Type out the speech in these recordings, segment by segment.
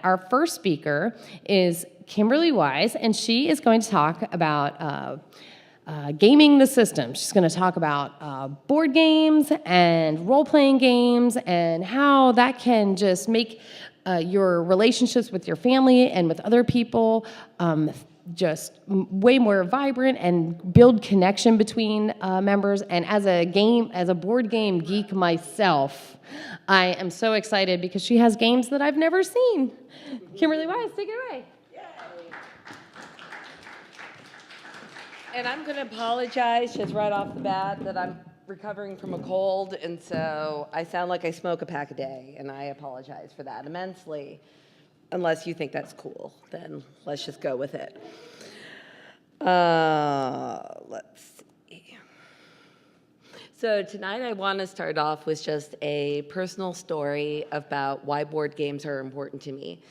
Our first speaker is Kimberly Wise, and she is going to talk about gaming the system. She's going to talk about board games and role-playing games and how that can just make your relationships with your family and with other people just way more vibrant and build connection between members. And as a board game geek myself, I am so excited because she has games that I've never seen. Kimberly Wise, take it away. And I'm going to apologize just right off the bat that I'm recovering from a cold, and so I sound like I smoke a pack a day, and I apologize for that immensely. Unless you think that's cool, then let's just go with it. Let's see. So tonight I want to start off with just a personal story about why board games are important to me.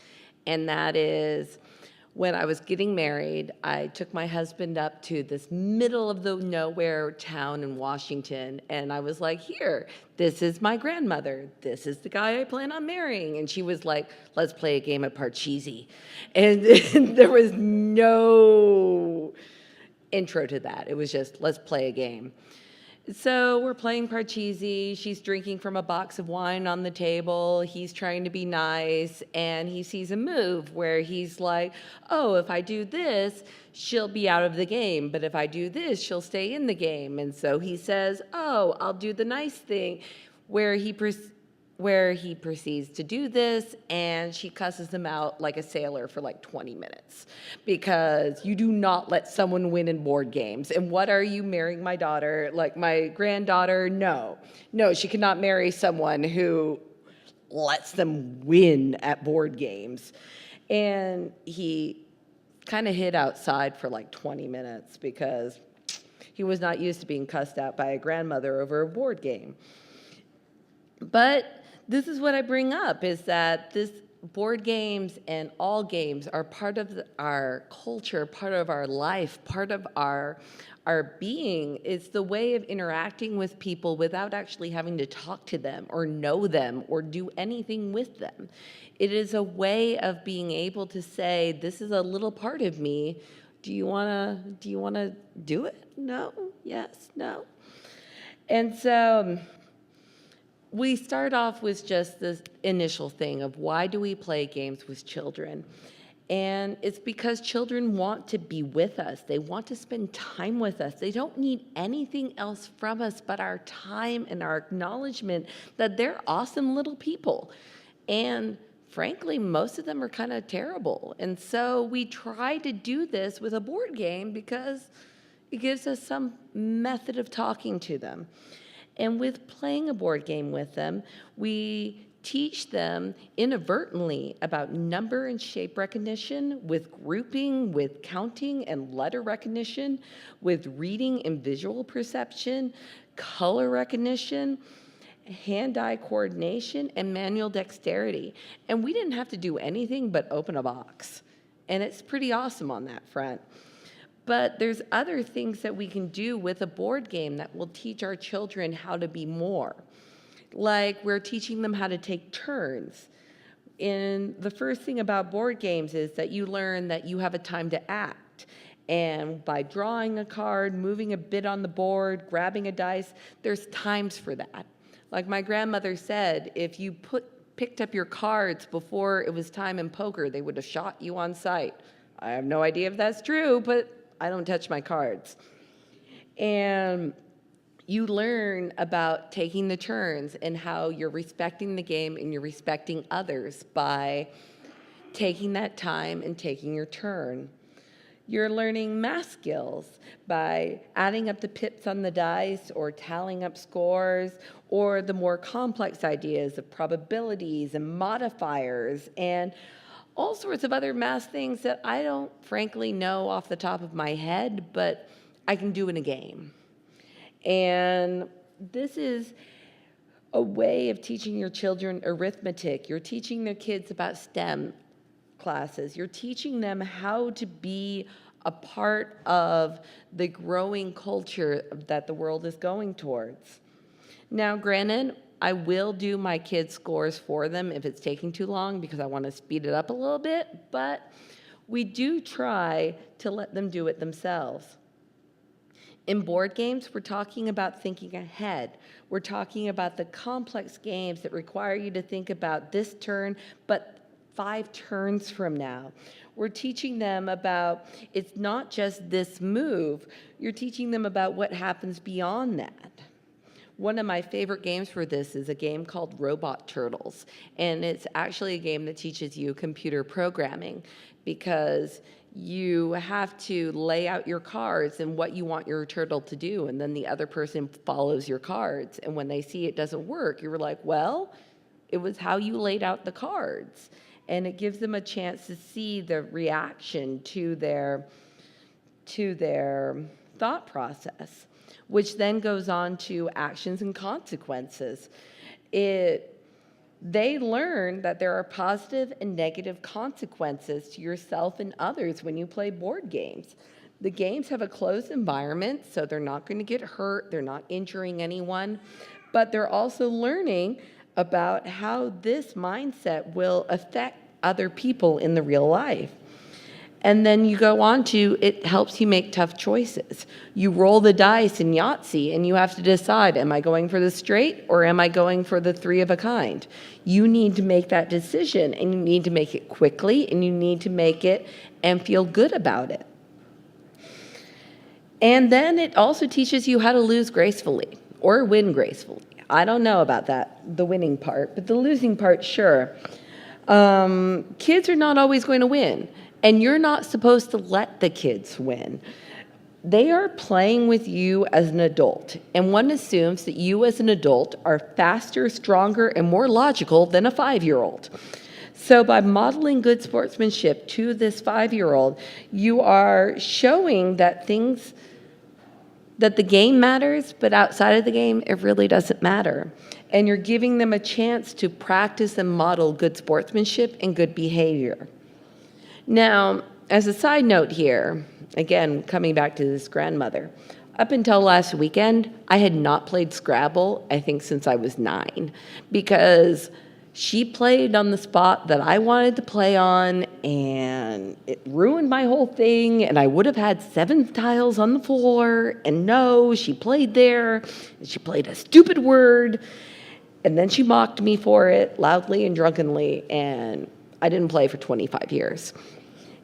And that is, when I was getting married, I took my husband up to this middle of the nowhere town in Washington, and I was like, here, this is my grandmother. This is the guy I plan on marrying. And she was like, let's play a game of Parcheesi. And there was no intro to that. It was just, let's play a game. So we're playing Parcheesi. She's drinking from a box of wine on the table. He's trying to be nice, and he sees a move where he's like, oh, if I do this, she'll be out of the game. But if I do this, she'll stay in the game. And so he says, oh, I'll do the nice thing, where he proceeds to do this, and she cusses him out like a sailor for like 20 minutes because you do not let someone win in board games. And what are you, marrying my daughter, like my granddaughter? No, she cannot marry someone who lets them win at board games. And he kind of hid outside for like 20 minutes because he was not used to being cussed out by a grandmother over a board game. But this is what I bring up, is that this board games and all games are part of our culture, part of our life, part of our being. It's the way of interacting with people without actually having to talk to them or know them or do anything with them. It is a way of being able to say, this is a little part of me. Do you wanna do it? No? Yes? No? And so we start off with just this initial thing of why do we play games with children? And it's because children want to be with us. They want to spend time with us. They don't need anything else from us but our time and our acknowledgement that they're awesome little people. And frankly, most of them are kind of terrible. And so we try to do this with a board game because it gives us some method of talking to them. And with playing a board game with them, we teach them inadvertently about number and shape recognition, with grouping, with counting and letter recognition, with reading and visual perception, color recognition, hand-eye coordination, and manual dexterity. And we didn't have to do anything but open a box. And it's pretty awesome on that front. But there's other things that we can do with a board game that will teach our children how to be more. Like we're teaching them how to take turns. And the first thing about board games is that you learn that you have a time to act. And by drawing a card, moving a bit on the board, grabbing a dice, there's times for that. Like my grandmother said, if you picked up your cards before it was time in poker, they would have shot you on sight. I have no idea if that's true, but I don't touch my cards. And you learn about taking the turns and how you're respecting the game and you're respecting others by taking that time and taking your turn. You're learning math skills by adding up the pips on the dice or tallying up scores, or the more complex ideas of probabilities and modifiers and all sorts of other math things that I don't frankly know off the top of my head, but I can do in a game. And this is a way of teaching your children arithmetic. You're teaching their kids about STEM classes. You're teaching them how to be a part of the growing culture that the world is going towards. Now, granted, I will do my kids' scores for them if it's taking too long because I want to speed it up a little bit, but we do try to let them do it themselves. In board games, we're talking about thinking ahead. We're talking about the complex games that require you to think about this turn, but 5 turns from now. We're teaching them about, it's not just this move, you're teaching them about what happens beyond that. One of my favorite games for this is a game called Robot Turtles, and it's actually a game that teaches you computer programming because you have to lay out your cards and what you want your turtle to do, and then the other person follows your cards, and when they see it doesn't work, you're like, well, it was how you laid out the cards. And it gives them a chance to see the reaction to their thought process, which then goes on to actions and consequences. They learn that there are positive and negative consequences to yourself and others when you play board games. The games have a closed environment, so they're not going to get hurt, they're not injuring anyone, but they're also learning about how this mindset will affect other people in the real life. And then you go on to, it helps you make tough choices. You roll the dice in Yahtzee and you have to decide, am I going for the straight or am I going for the 3 of a kind? You need to make that decision, and you need to make it quickly, and you need to make it and feel good about it. And then it also teaches you how to lose gracefully or win gracefully. I don't know about that, the winning part, but the losing part, sure. Kids are not always going to win, and you're not supposed to let the kids win. They are playing with you as an adult, and one assumes that you as an adult are faster, stronger, and more logical than a 5-year-old. So by modeling good sportsmanship to this 5-year-old, you are showing that the game matters, but outside of the game, it really doesn't matter. And you're giving them a chance to practice and model good sportsmanship and good behavior. Now, as a side note here, again, coming back to this grandmother, up until last weekend, I had not played Scrabble, I think, since I was 9, because she played on the spot that I wanted to play on, and it ruined my whole thing, and I would have had 7 tiles on the floor, and no, she played there, and she played a stupid word, and then she mocked me for it loudly and drunkenly, and I didn't play for 25 years.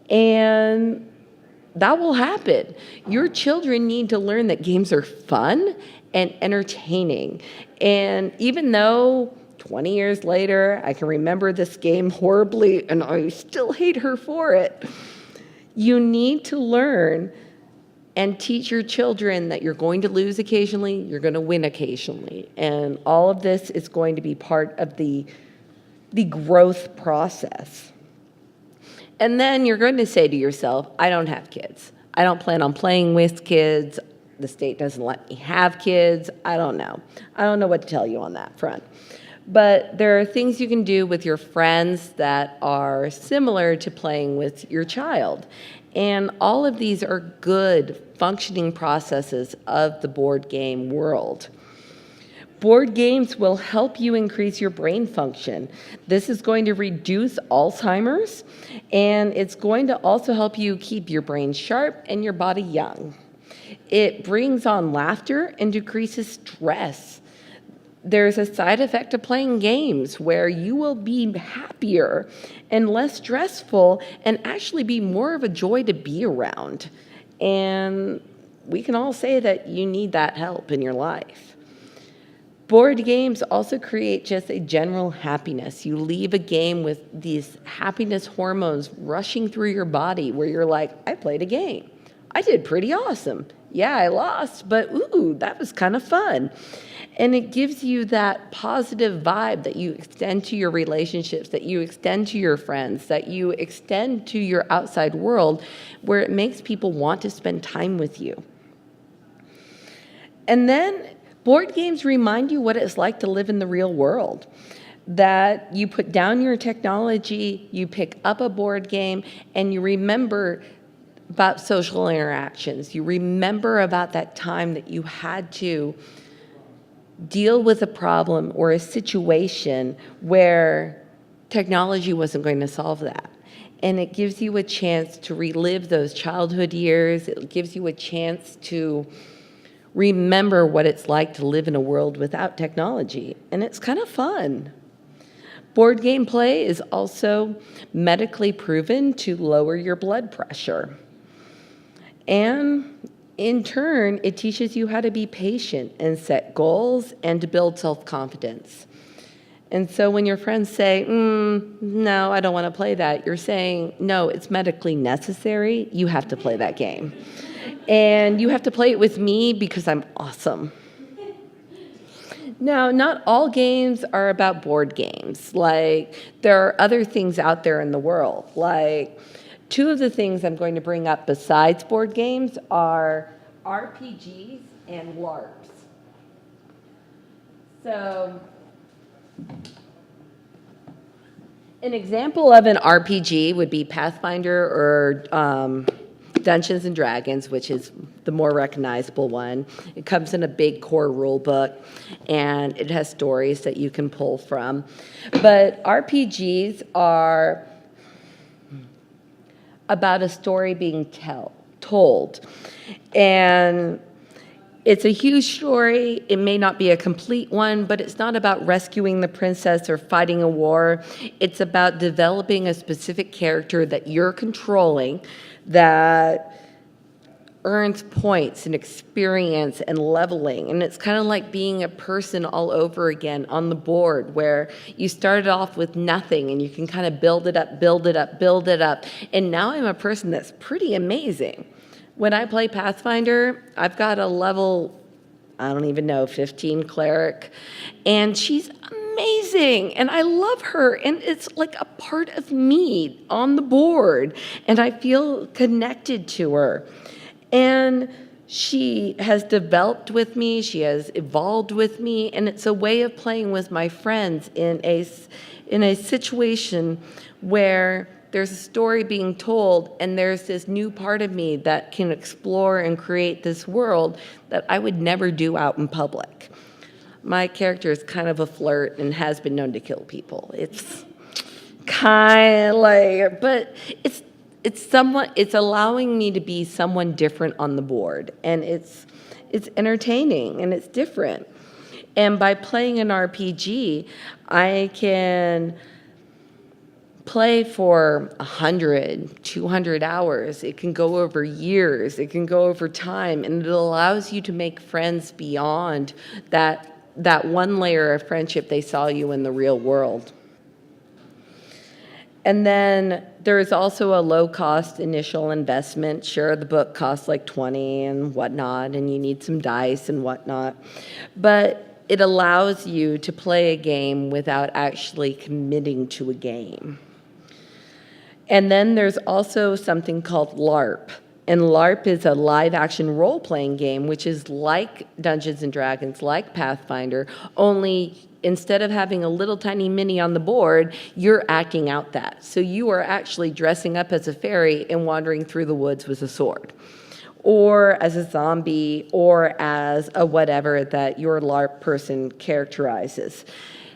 And that will happen. Your children need to learn that games are fun and entertaining. And even though 20 years later, I can remember this game horribly and I still hate her for it, you need to learn and teach your children that you're going to lose occasionally, you're going to win occasionally. And all of this is going to be part of the growth process. And then you're going to say to yourself, I don't have kids. I don't plan on playing with kids. The state doesn't let me have kids. I don't know. I don't know what to tell you on that front. But there are things you can do with your friends that are similar to playing with your child. And all of these are good functioning processes of the board game world. Board games will help you increase your brain function. This is going to reduce Alzheimer's, and it's going to also help you keep your brain sharp and your body young. It brings on laughter and decreases stress. There's a side effect of playing games where you will be happier and less stressful and actually be more of a joy to be around. And we can all say that you need that help in your life. Board games also create just a general happiness. You leave a game with these happiness hormones rushing through your body where you're like, I played a game. I did pretty awesome. Yeah, I lost, but ooh, that was kind of fun. And it gives you that positive vibe that you extend to your relationships, that you extend to your friends, that you extend to your outside world, where it makes people want to spend time with you. And then board games remind you what it's like to live in the real world. That you put down your technology, you pick up a board game, and you remember about social interactions. You remember about that time that you had to deal with a problem or a situation where technology wasn't going to solve that. And it gives you a chance to relive those childhood years. It gives you a chance to remember what it's like to live in a world without technology. And it's kind of fun. Board game play is also medically proven to lower your blood pressure. And in turn, it teaches you how to be patient and set goals and to build self-confidence. And so when your friends say, no, I don't want to play that, you're saying, no, it's medically necessary. You have to play that game. And you have to play it with me because I'm awesome. Now, not all games are about board games. Like, there are other things out there in the world. Like, two of the things I'm going to bring up besides board games are RPGs and LARPs. So, an example of an RPG would be Pathfinder or Dungeons and Dragons, which is the more recognizable one. It comes in a big core rule book, and it has stories that you can pull from. But RPGs are about a story being told. And it's a huge story. It may not be a complete one, but it's not about rescuing the princess or fighting a war. It's about developing a specific character that you're controlling that earns points and experience and leveling. And it's kind of like being a person all over again on the board, where you started off with nothing and you can kind of build it up, build it up, build it up. And now I'm a person that's pretty amazing. When I play Pathfinder, I've got a level, I don't even know, 15 cleric, and she's amazing, and I love her, and it's like a part of me on the board, and I feel connected to her. And she has developed with me, she has evolved with me, and it's a way of playing with my friends in a situation where there's a story being told, and there's this new part of me that can explore and create this world that I would never do out in public. My character is kind of a flirt and has been known to kill people. It's kind of like, but it's allowing me to be someone different on the board, and it's entertaining and it's different. And by playing an RPG, I can play for 100, 200 hours. It can go over years. It can go over time, and it allows you to make friends beyond that one layer of friendship they saw you in the real world. And then there's also a low-cost initial investment. Sure, the book costs like $20 and whatnot, and you need some dice and whatnot, but it allows you to play a game without actually committing to a game. And then there's also something called LARP. And LARP is a live-action role-playing game, which is like Dungeons & Dragons, like Pathfinder, only instead of having a little tiny mini on the board, you're acting out that. So you are actually dressing up as a fairy and wandering through the woods with a sword, or as a zombie, or as a whatever that your LARP person characterizes.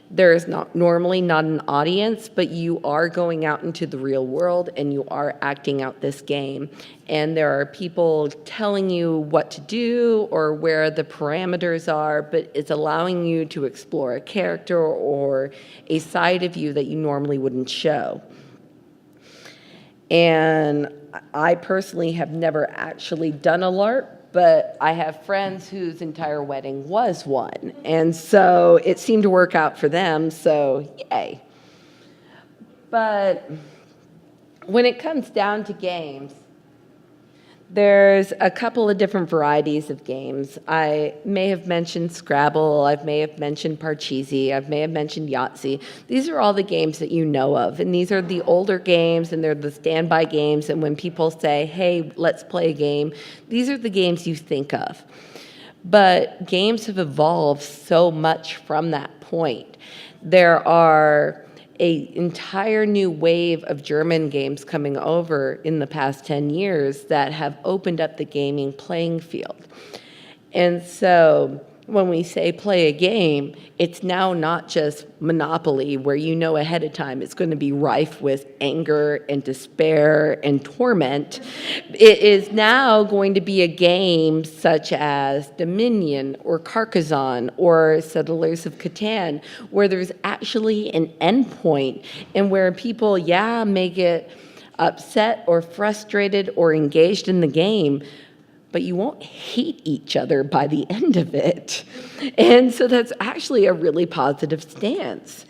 There is normally not an audience, but you are going out into the real world and you are acting out this game. And there are people telling you what to do or where the parameters are, but it's allowing you to explore a character or a side of you that you normally wouldn't show. And I personally have never actually done a LARP, but I have friends whose entire wedding was one. And so it seemed to work out for them, so yay. But when it comes down to games, there's a couple of different varieties of games. I may have mentioned Scrabble, I may have mentioned Parcheesi, I may have mentioned Yahtzee. These are all the games that you know of, and these are the older games, and they're the standby games, and when people say, hey, let's play a game, these are the games you think of. But games have evolved so much from that point. There are an entire new wave of German games coming over in the past 10 years that have opened up the gaming playing field. And so when we say play a game, it's now not just Monopoly, where you know ahead of time it's going to be rife with anger and despair and torment. It is now going to be a game such as Dominion or Carcassonne or Settlers of Catan, where there's actually an endpoint and where people, may get upset or frustrated or engaged in the game, but you won't hate each other by the end of it. And so that's actually a really positive stance.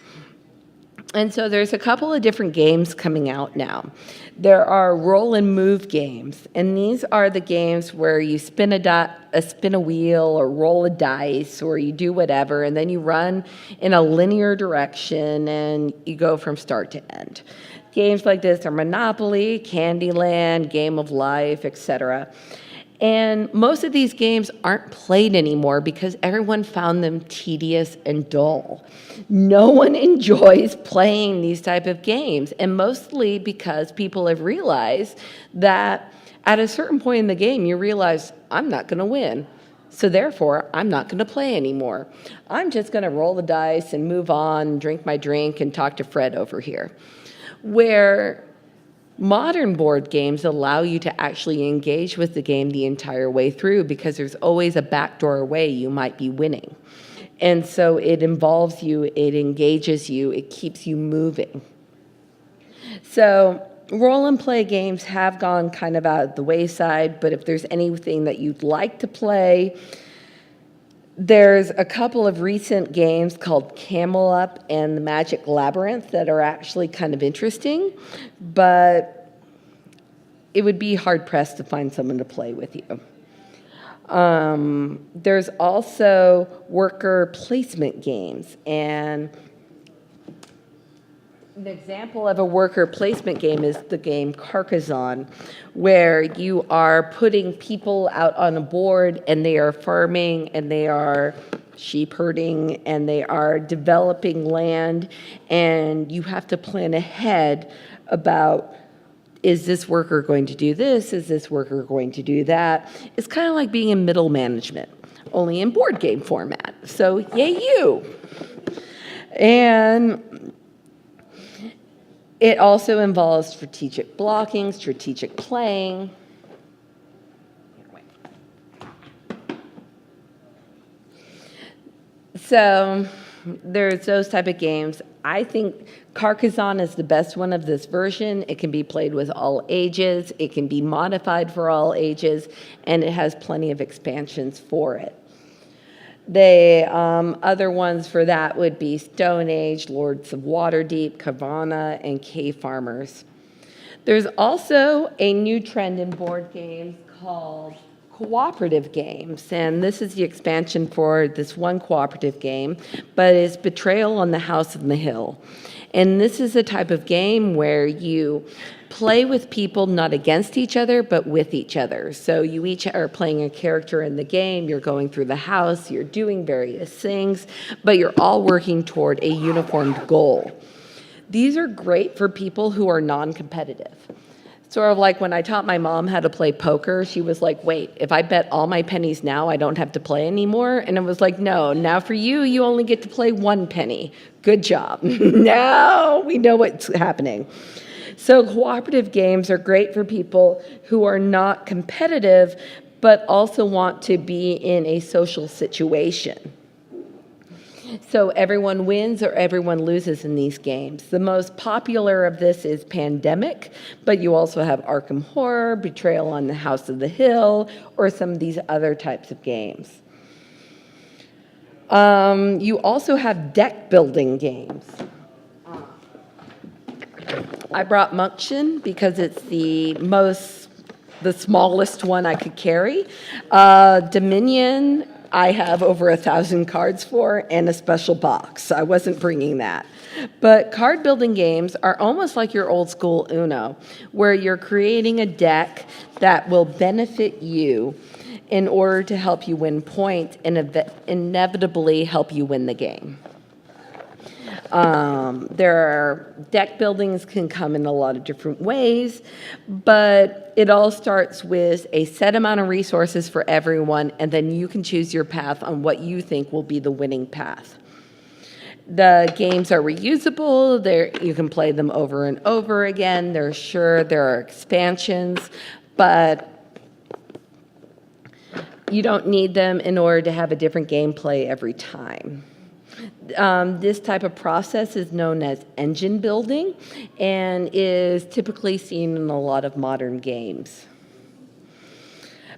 And so there's a couple of different games coming out now. There are roll and move games, and these are the games where you spin a wheel or roll a dice or you do whatever, and then you run in a linear direction and you go from start to end. Games like this are Monopoly, Candyland, Game of Life, etc. And most of these games aren't played anymore because everyone found them tedious and dull. No one enjoys playing these type of games, and mostly because people have realized that at a certain point in the game, you realize, I'm not going to win. So therefore, I'm not going to play anymore. I'm just going to roll the dice and move on, drink my drink, and talk to Fred over here. Where modern board games allow you to actually engage with the game the entire way through because there's always a backdoor way you might be winning. And so it involves you, it engages you, it keeps you moving. So roll and play games have gone kind of out of the wayside, but if there's anything that you'd like to play, there's a couple of recent games called Camel Up and the Magic Labyrinth that are actually kind of interesting, but it would be hard-pressed to find someone to play with you. There's also worker placement games, and an example of a worker placement game is the game Carcassonne, where you are putting people out on a board and they are farming and they are sheep herding and they are developing land, and you have to plan ahead about, is this worker going to do this? Is this worker going to do that? It's kind of like being in middle management, only in board game format. So yay you. And it also involves strategic blocking, strategic playing. So there's those type of games. I think Carcassonne is the best one of this version. It can be played with all ages. It can be modified for all ages, and it has plenty of expansions for it. The other ones for that would be Stone Age, Lords of Waterdeep, Cavanna, and Cave Farmers. There's also a new trend in board games called cooperative games, and this is the expansion for this one cooperative game, but it's Betrayal on the House on the Hill. And this is a type of game where you play with people not against each other, but with each other. So you each are playing a character in the game, you're going through the house, you're doing various things, but you're all working toward a uniformed goal. These are great for people who are non-competitive. Sort of like when I taught my mom how to play poker, she was like, wait, if I bet all my pennies now, I don't have to play anymore? And it was like, no, now for you, you only get to play 1 penny. Good job. Now we know what's happening. So cooperative games are great for people who are not competitive, but also want to be in a social situation. So everyone wins or everyone loses in these games. The most popular of this is Pandemic, but you also have Arkham Horror, Betrayal on the House of the Hill, or some of these other types of games. You also have deck building games. I brought Munction because it's the smallest one I could carry. Dominion, I have over 1,000 cards for, and a special box. I wasn't bringing that. But card building games are almost like your old school Uno, where you're creating a deck that will benefit you in order to help you win points and inevitably help you win the game. There are deck buildings can come in a lot of different ways, but it all starts with a set amount of resources for everyone, and then you can choose your path on what you think will be the winning path. The games are reusable. You can play them over and over again. There are expansions, but you don't need them in order to have a different gameplay every time. This type of process is known as engine building and is typically seen in a lot of modern games.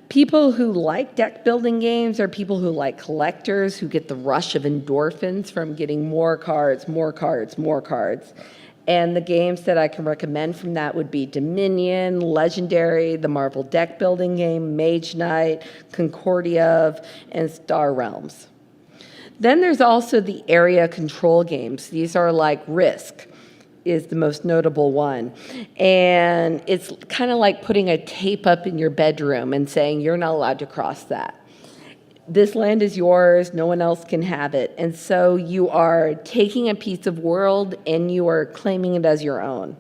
People who like deck building games are people who like collectors, who get the rush of endorphins from getting more cards, more cards, more cards. And the games that I can recommend from that would be Dominion, Legendary, the Marvel deck building game, Mage Knight, Concordia, and Star Realms. Then there's also the area control games. These are like Risk is the most notable one. And it's kind of like putting a tape up in your bedroom and saying you're not allowed to cross that. This land is yours, no one else can have it. And so you are taking a piece of world and you are claiming it as your own.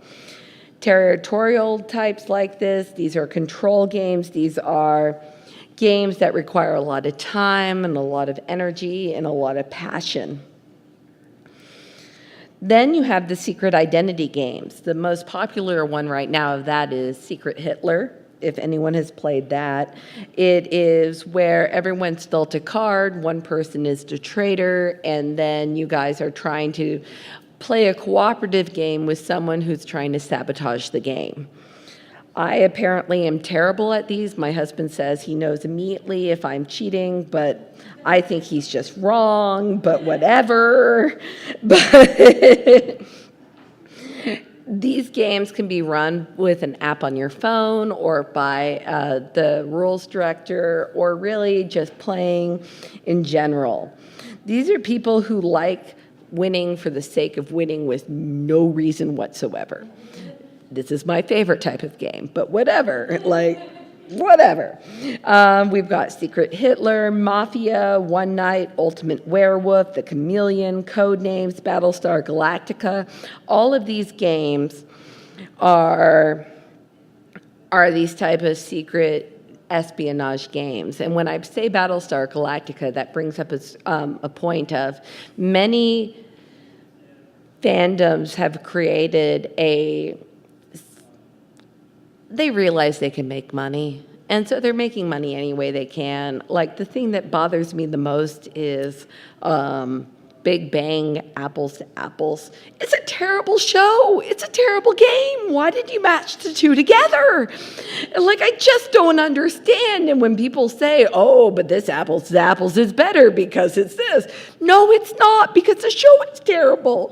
Territorial types like this, these are control games. These are games that require a lot of time and a lot of energy and a lot of passion. Then you have the secret identity games. The most popular one right now of that is Secret Hitler, if anyone has played that. It is where everyone's dealt a card, one person is the traitor, and then you guys are trying to play a cooperative game with someone who's trying to sabotage the game. I apparently am terrible at these. My husband says he knows immediately if I'm cheating, but I think he's just wrong, but whatever. But these games can be run with an app on your phone or by the rules director or really just playing in general. These are people who like winning for the sake of winning with no reason whatsoever. This is my favorite type of game, but whatever, whatever. We've got Secret Hitler, Mafia, One Night, Ultimate Werewolf, The Chameleon, Codenames, Battlestar Galactica. All of these games are these type of secret espionage games. And when I say Battlestar Galactica, that brings up a point of many fandoms have created they realize they can make money, and so they're making money any way they can. Like, the thing that bothers me the most is Big Bang, Apples to Apples. It's a terrible show. It's a terrible game. Why did you match the two together? Like, I just don't understand. And when people say, oh, but this Apples to Apples is better because it's this. No, it's not, because the show is terrible.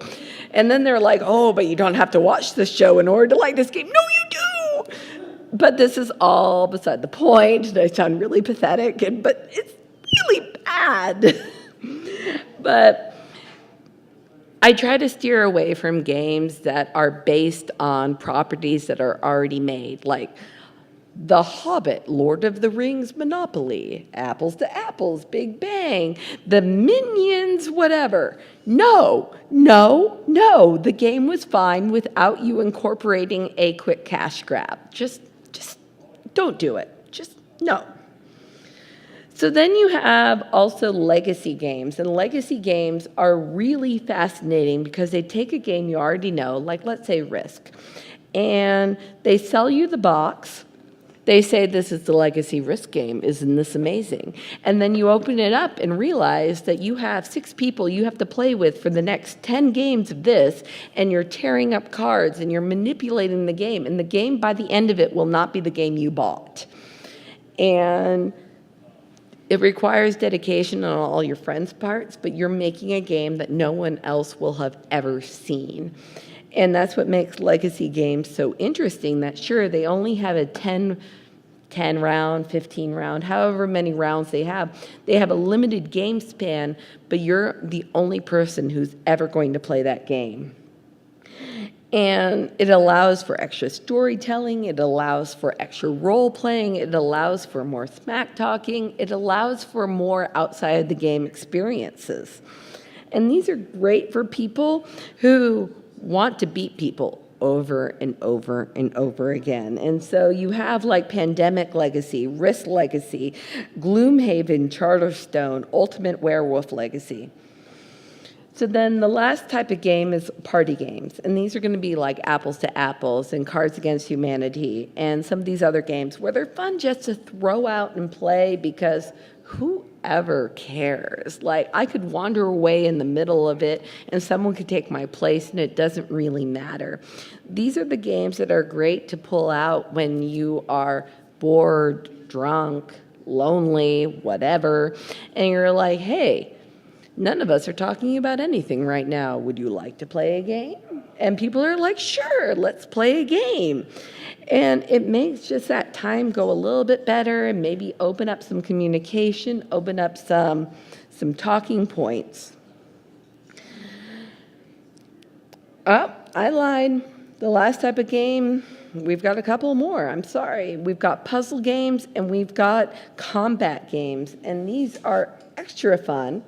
And then they're like, oh, but you don't have to watch this show in order to like this game. No, you do. But this is all beside the point. I sound really pathetic, but it's really bad. But I try to steer away from games that are based on properties that are already made, like The Hobbit, Lord of the Rings, Monopoly, Apples to Apples, Big Bang, The Minions, whatever. No. The game was fine without you incorporating a quick cash grab. Just don't do it. Just no. So then you have also legacy games, and legacy games are really fascinating because they take a game you already know, like let's say Risk, and they sell you the box. They say, this is the legacy Risk game. Isn't this amazing? And then you open it up and realize that you have 6 people you have to play with for the next 10 games of this, and you're tearing up cards, and you're manipulating the game. And the game, by the end of it, will not be the game you bought. And it requires dedication on all your friends' parts, but you're making a game that no one else will have ever seen. And that's what makes legacy games so interesting, that sure, they only have a 10 round, 15 round, however many rounds they have a limited game span, but you're the only person who's ever going to play that game. And it allows for extra storytelling, it allows for extra role-playing, it allows for more smack talking, it allows for more outside the game experiences. And these are great for people who want to beat people over and over and over again. And so you have like Pandemic Legacy, Risk Legacy, Gloomhaven, Charterstone, Ultimate Werewolf Legacy. So then the last type of game is party games. And these are going to be like Apples to Apples and Cards Against Humanity and some of these other games where they're fun just to throw out and play because whoever cares? Like, I could wander away in the middle of it and someone could take my place and it doesn't really matter. These are the games that are great to pull out when you are bored, drunk, lonely, whatever, and you're like, hey, none of us are talking about anything right now. Would you like to play a game? And people are like, sure, let's play a game. And it makes just that time go a little bit better and maybe open up some communication, open up some talking points. Oh, I lied. The last type of game, we've got a couple more. I'm sorry. We've got puzzle games and we've got combat games. And these are extra fun,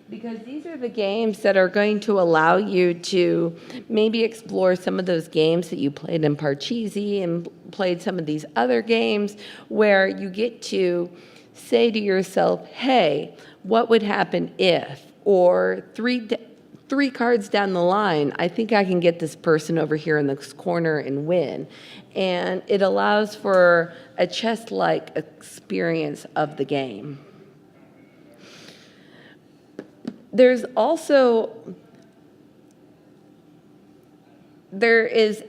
because these are the games that are going to allow you to maybe explore some of those games that you played in Parcheesi and played some of these other games where you get to say to yourself, hey, what would happen if? Or three cards down the line, I think I can get this person over here in this corner and win. And it allows for a chess-like experience of the game. There is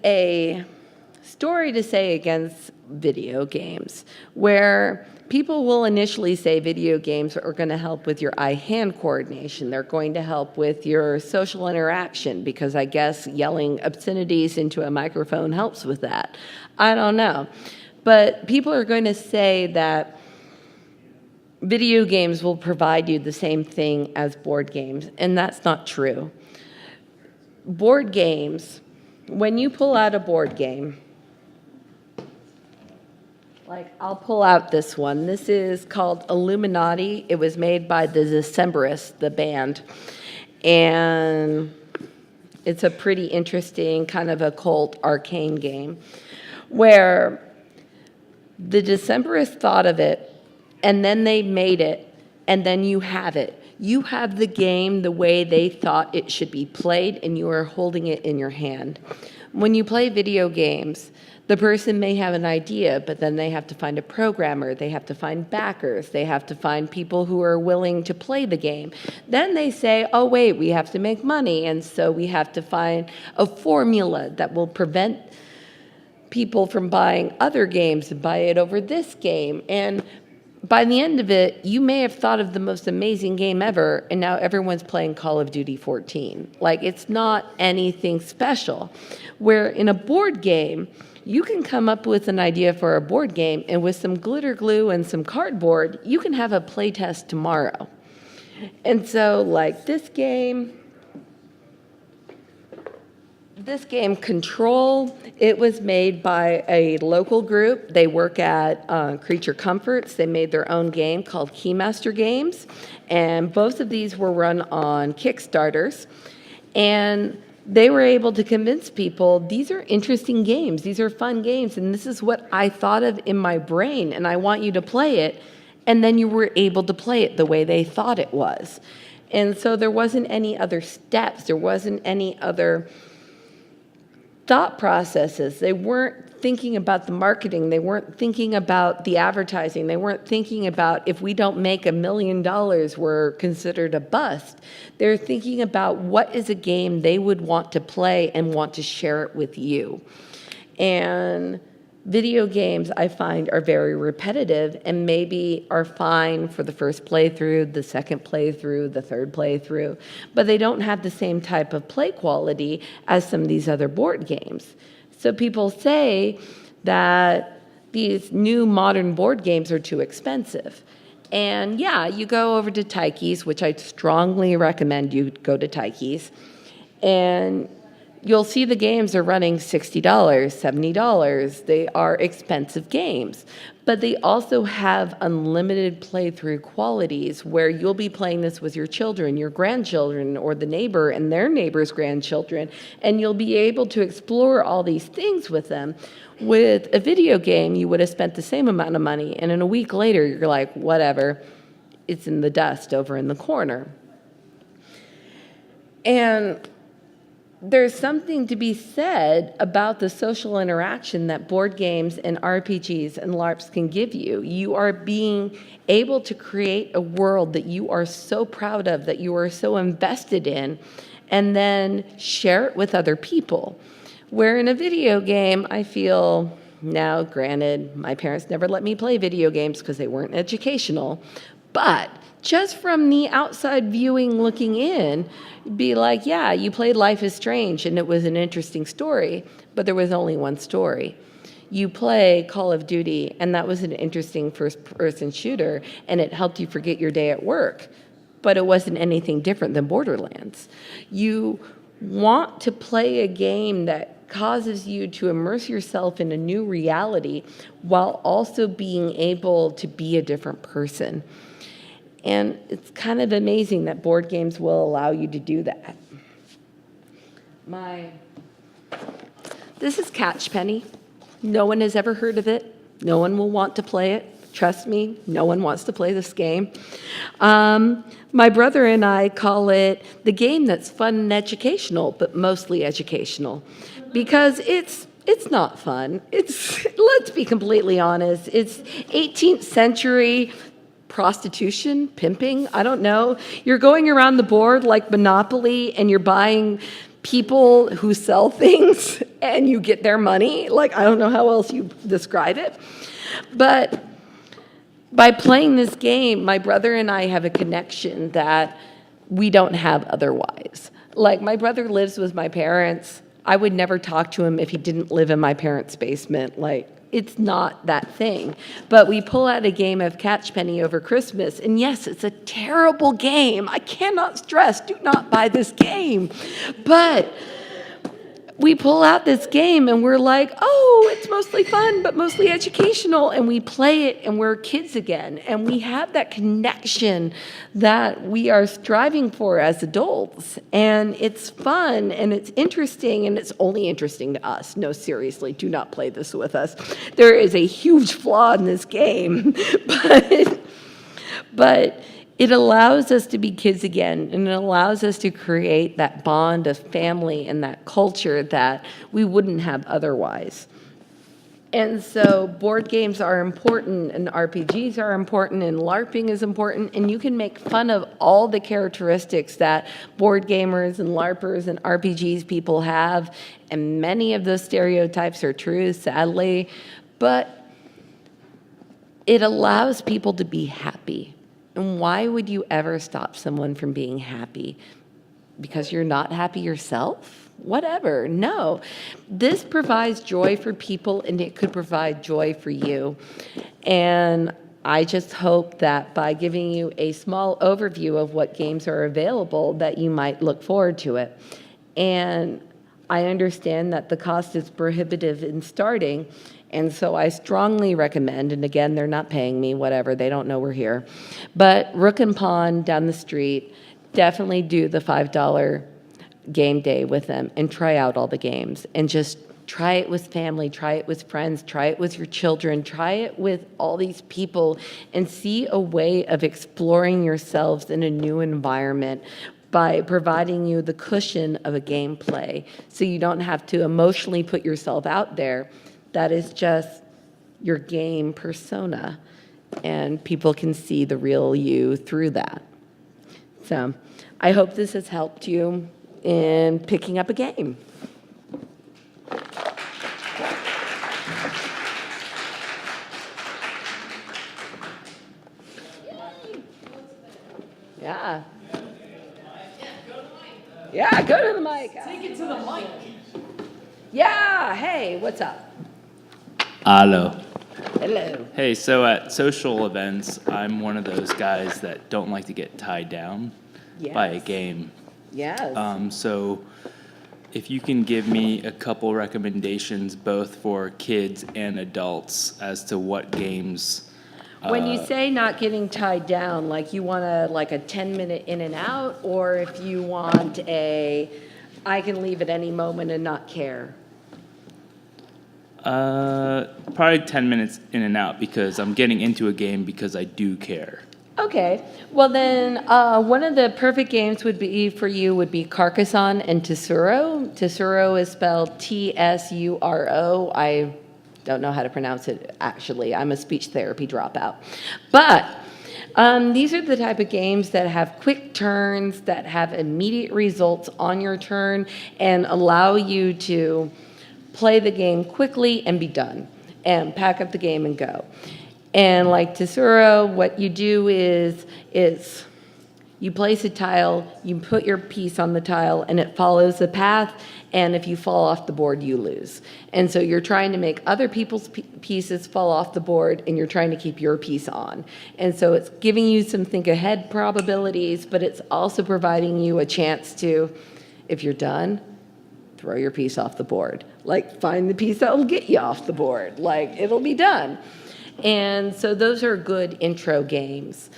a story to say against video games where people will initially say video games are going to help with your eye-hand coordination. They're going to help with your social interaction because I guess yelling obscenities into a microphone helps with that. I don't know. But people are going to say that video games will provide you the same thing as board games, and that's not true. Board games, when you pull out a board game, like I'll pull out this one. This is called Illuminati. It was made by the Decemberists, the band, and it's a pretty interesting kind of occult arcane game where the Decemberists thought of it, and then they made it, and then you have it. You have the game the way they thought it should be played, and you are holding it in your hand. When you play video games, the person may have an idea, but then they have to find a programmer, they have to find backers, they have to find people who are willing to play the game. Then they say, oh wait, we have to make money, and so we have to find a formula that will prevent people from buying other games and buy it over this game. And by the end of it, you may have thought of the most amazing game ever, and now everyone's playing Call of Duty 14. Like, it's not anything special. Where in a board game, you can come up with an idea for a board game, and with some glitter glue and some cardboard, you can have a play test tomorrow. And so, like this game, Control, it was made by a local group. They work at Creature Comforts. They made their own game called Keymaster Games. And both of these were run on Kickstarters. And they were able to convince people, these are interesting games. These are fun games. And this is what I thought of in my brain. And I want you to play it. And then you were able to play it the way they thought it was. And so there wasn't any other steps. There wasn't any other thought processes. They weren't thinking about the marketing. They weren't thinking about the advertising. They weren't thinking about if we don't make $1 million, we're considered a bust. They're thinking about what is a game they would want to play and want to share it with you. And video games, I find, are very repetitive and maybe are fine for the first playthrough, the second playthrough, the third playthrough, but they don't have the same type of play quality as some of these other board games. So people say that these new modern board games are too expensive. And yeah, you go over to Taiki's, which I strongly recommend you go to Taiki's, and you'll see the games are running $60, $70. They are expensive games, but they also have unlimited playthrough qualities where you'll be playing this with your children, your grandchildren, or the neighbor and their neighbor's grandchildren, and you'll be able to explore all these things with them. With a video game, you would have spent the same amount of money, and in a week later, you're like, whatever, it's in the dust over in the corner. And there's something to be said about the social interaction that board games and RPGs and LARPs can give you. You are being able to create a world that you are so proud of, that you are so invested in, and then share it with other people. Where in a video game, I feel, now granted, my parents never let me play video games because they weren't educational, but just from the outside viewing looking in, be like, yeah, you played Life is Strange and it was an interesting story, but there was only one story. You play Call of Duty and that was an interesting first-person shooter and it helped you forget your day at work, but it wasn't anything different than Borderlands. You want to play a game that causes you to immerse yourself in a new reality while also being able to be a different person. And it's kind of amazing that board games will allow you to do that. This is Catch Penny. No one has ever heard of it. No one will want to play it. Trust me, no one wants to play this game. My brother and I call it the game that's fun and educational, but mostly educational, because it's not fun. Let's be completely honest, it's 18th century prostitution, pimping, I don't know. You're going around the board like Monopoly and you're buying people who sell things and you get their money. Like, I don't know how else you describe it. But by playing this game, my brother and I have a connection that we don't have otherwise. Like, my brother lives with my parents. I would never talk to him if he didn't live in my parents' basement. Like, it's not that thing. But we pull out a game of Catch Penny over Christmas, and yes, it's a terrible game. I cannot stress, do not buy this game. But we pull out this game and we're like, oh, it's mostly fun, but mostly educational. And we play it and we're kids again. And we have that connection that we are striving for as adults. And it's fun and it's interesting and it's only interesting to us. No, seriously, do not play this with us. There is a huge flaw in this game, but it allows us to be kids again, and it allows us to create that bond of family and that culture that we wouldn't have otherwise. And so board games are important, and RPGs are important, and LARPing is important, and you can make fun of all the characteristics that board gamers and LARPers and RPGs people have, and many of those stereotypes are true, sadly, but it allows people to be happy. And why would you ever stop someone from being happy? Because you're not happy yourself? Whatever. No. This provides joy for people, and it could provide joy for you. And I just hope that by giving you a small overview of what games are available, that you might look forward to it. And I understand that the cost is prohibitive in starting, and so I strongly recommend, and again, they're not paying me, whatever, they don't know we're here, but Rook and Pawn down the street, definitely do the $5 game day with them and try out all the games and just try it with family, try it with friends, try it with your children, try it with all these people and see a way of exploring yourselves in a new environment by providing you the cushion of a gameplay so you don't have to emotionally put yourself out there. That is just your game persona, and people can see the real you through that. So I hope this has helped you in picking up a game. Yeah. Yeah, go to the mic. Take it to the mic. Yeah, hey, what's up? Hello. Hello. Hey, so at social events, I'm one of those guys that don't like to get tied down by a Yes. game. Yes. So if you can give me a couple recommendations, both for kids and adults, as to what games. When you say not getting tied down, like you want a 10-minute in and out, or if you want I can leave at any moment and not care. Probably 10 minutes in and out, because I'm getting into a game because I do care. Okay, well then, one of the perfect games would be Carcassonne and Tesoro. Tesoro is spelled Tsuro. I don't know how to pronounce it, actually. I'm a speech therapy dropout. But these are the type of games that have quick turns, that have immediate results on your turn, and allow you to play the game quickly and be done, and pack up the game and go. And like Tesoro, what you do is you place a tile, you put your piece on the tile, and it follows the path, and if you fall off the board, you lose. And so you're trying to make other people's pieces fall off the board, and you're trying to keep your piece on. And so it's giving you some think-ahead probabilities, but it's also providing you a chance to, if you're done, throw your piece off the board. Like, find the piece that will get you off the board. Like, it'll be done. And so those are good intro games.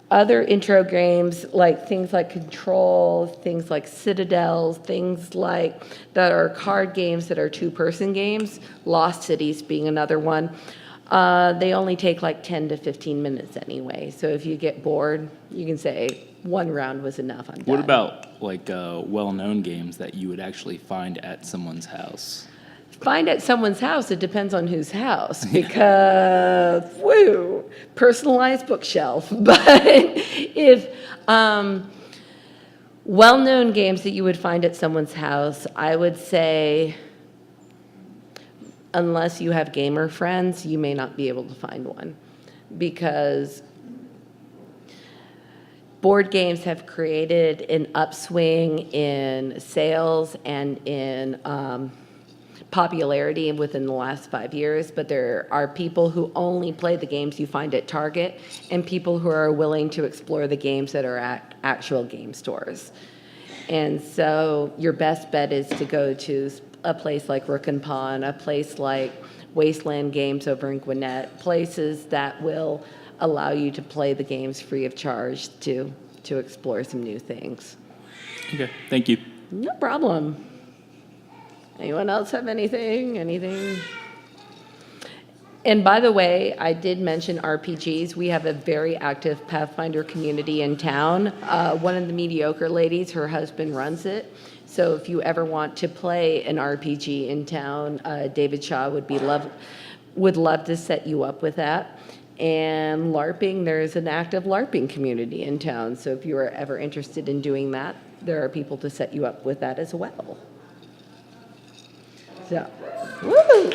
Other intro games, like things like Control, things like Citadels, things like that are card games that are two-person games, Lost Cities being another one. They only take like 10 to 15 minutes anyway. So if you get bored, you can say one round was enough. I'm done. What about like well-known games that you would actually find at someone's house? Find at someone's house, it depends on whose house, because, personalized bookshelf. But if well-known games that you would find at someone's house, I would say, unless you have gamer friends, you may not be able to find one, because board games have created an upswing in sales and in popularity within the last 5 years, but there are people who only play the games you find at Target, and people who are willing to explore the games that are at actual game stores. And so your best bet is to go to a place like Rook and Pawn, a place like Wasteland Games over in Gwinnett, places that will allow you to play the games free of charge to explore some new things. Okay, thank you. No problem. Anyone else have anything? And by the way, I did mention RPGs. We have a very active Pathfinder community in town. One of the Mediocre ladies, her husband runs it. So if you ever want to play an RPG in town, David Shaw would love to set you up with that. And LARPing, there's an active LARPing community in town. So if you are ever interested in doing that, there are people to set you up with that as well. So, woo!